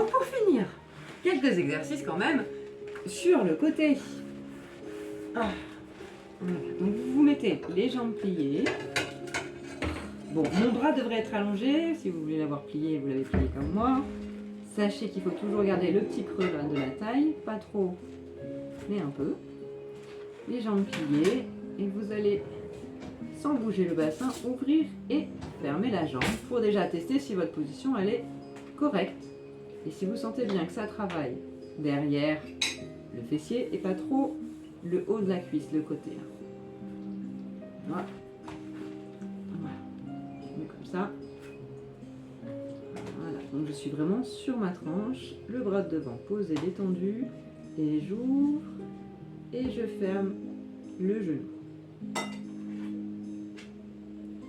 Donc pour finir, quelques exercices quand même sur le côté. Ah. Voilà. Donc vous vous mettez les jambes pliées. Bon, mon bras devrait être allongé. Si vous voulez l'avoir plié, vous l'avez plié comme moi. Sachez qu'il faut toujours garder le petit creux là, de la taille, pas trop, mais un peu. Les jambes pliées et vous allez, sans bouger le bassin, ouvrir et fermer la jambe pour déjà tester si votre position elle est correcte. Et si vous sentez bien que ça travaille derrière le fessier et pas trop le haut de la cuisse, le côté. Voilà. Voilà. Je mets comme ça. Voilà. Donc je suis vraiment sur ma tranche, le bras de devant posé, détendu, et j'ouvre et je ferme le genou.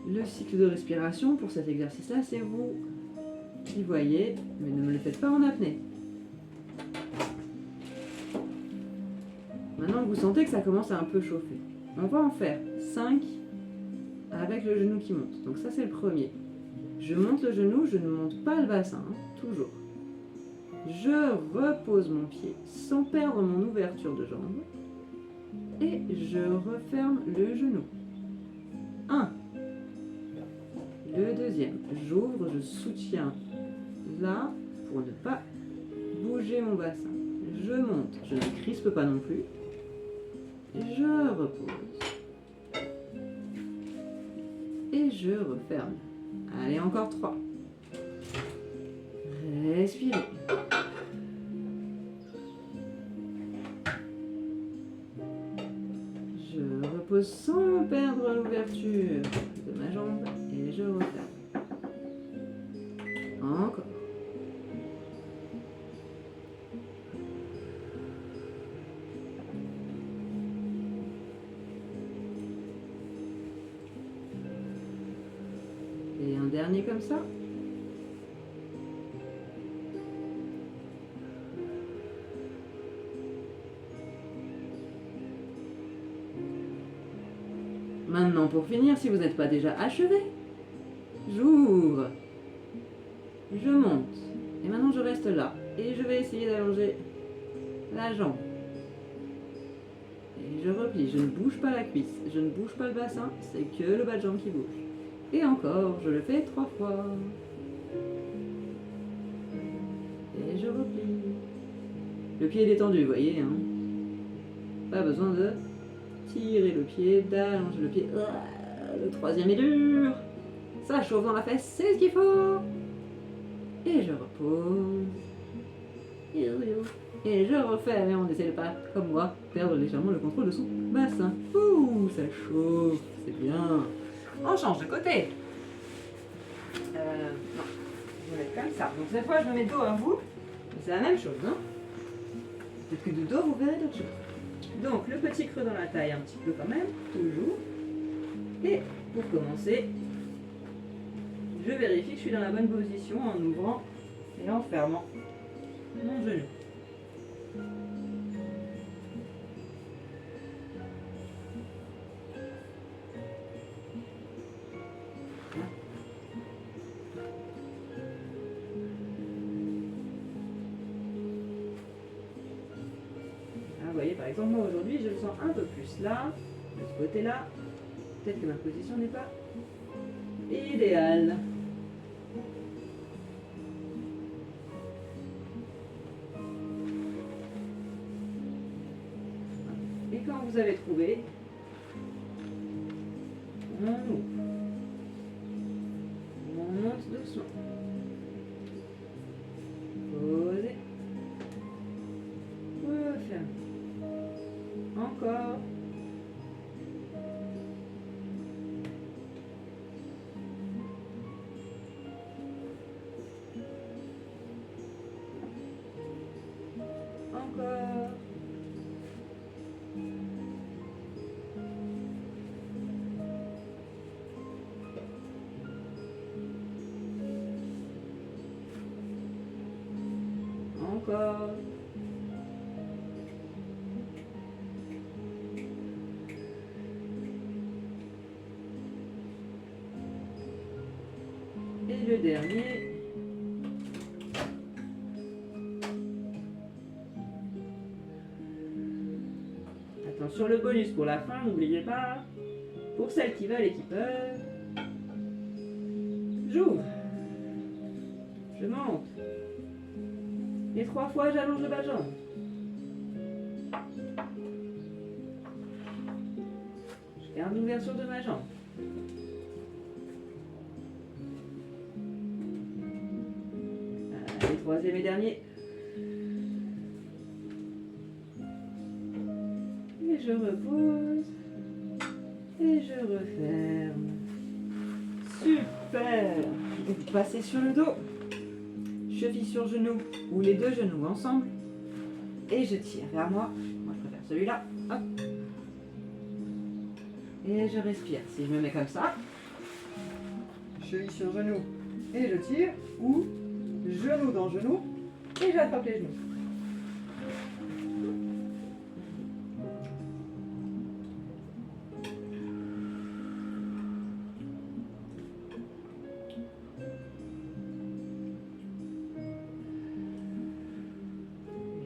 Le cycle de respiration pour cet exercice-là, c'est vous qui voyez, mais ne me le faites pas en apnée. Maintenant que vous sentez que ça commence à un peu chauffer, on va en faire 5 avec le genou qui monte. Donc ça c'est le premier. Je monte le genou, je ne monte pas le bassin, hein, toujours. Je repose mon pied sans perdre mon ouverture de jambe. Et je referme le genou. 1. Le deuxième, j'ouvre, je soutiens là pour ne pas bouger mon bassin. Je monte, je ne crispe pas non plus. Je repose. Et je referme. Allez, encore 3. Respirez. Je repose sans perdre l'ouverture de ma jambe et je referme. Encore. Et un dernier comme ça. Maintenant, pour finir, si vous n'êtes pas déjà achevé, j'ouvre, je monte, et maintenant je reste là, et je vais essayer d'allonger la jambe. Et je replie, je ne bouge pas la cuisse, je ne bouge pas le bassin, c'est que le bas de jambe qui bouge. Et encore, je le fais 3 fois. Et je replie. Le pied est détendu, vous voyez, hein. Pas besoin de tirer le pied, d'allonger le pied. Le troisième est dur. Ça chauffe dans la fesse, c'est ce qu'il faut. Et je repose. Et je refais, mais on n'essaie pas, comme moi, perdre légèrement le contrôle de son bassin. Ouh, ça chauffe, c'est bien. On change de côté. Non, je vais mettre comme ça. Donc cette fois, je me mets dos à vous. C'est la même chose, hein. Peut-être que de dos, vous verrez d'autres choses. Donc, le petit creux dans la taille, un petit peu quand même, toujours. Et pour commencer, je vérifie que je suis dans la bonne position en ouvrant et en fermant mon genou. Vous voyez, par exemple, moi aujourd'hui, je le sens un peu plus là, de ce côté-là. Peut-être que ma position n'est pas idéale. Et quand vous avez trouvé, on ouvre. On monte doucement. Posez. Refermez. Encore. Encore. Encore. Et le dernier. Attention, le bonus pour la fin, n'oubliez pas. Pour celles qui veulent et qui peuvent. J'ouvre. Je monte. Et 3 fois, j'allonge le bas de jambe. Je garde l'ouverture de ma jambe. Allez, troisième et dernier. Et je repose. Et je referme. Super. Et vous passez sur le dos. Cheville sur genou ou les deux genoux ensemble. Et je tire vers moi. Moi, je préfère celui-là. Hop. Et je respire. Si je me mets comme ça, cheville sur genou et je tire, ou genou dans genou et j'attrape les genoux.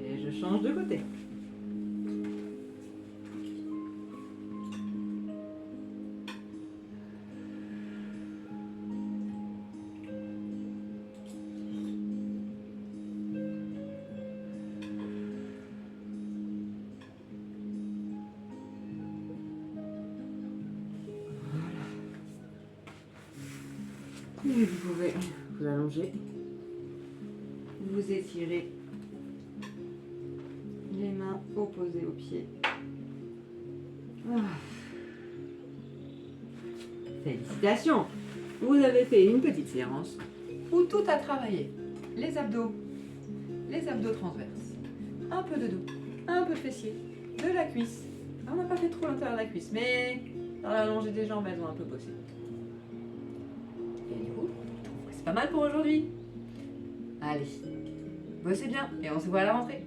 Et je change de côté. Et vous pouvez vous allonger, vous étirer, les mains opposées aux pieds. Ah. Félicitations! Vous avez fait une petite séance où tout a travaillé. Les abdos transverses, un peu de dos, un peu de fessier, de la cuisse. On n'a pas fait trop l'intérieur de la cuisse, mais dans la longée des jambes, elles ont un peu bossé. Et du coup, c'est pas mal pour aujourd'hui. Allez, bossez bien et on se voit à la rentrée.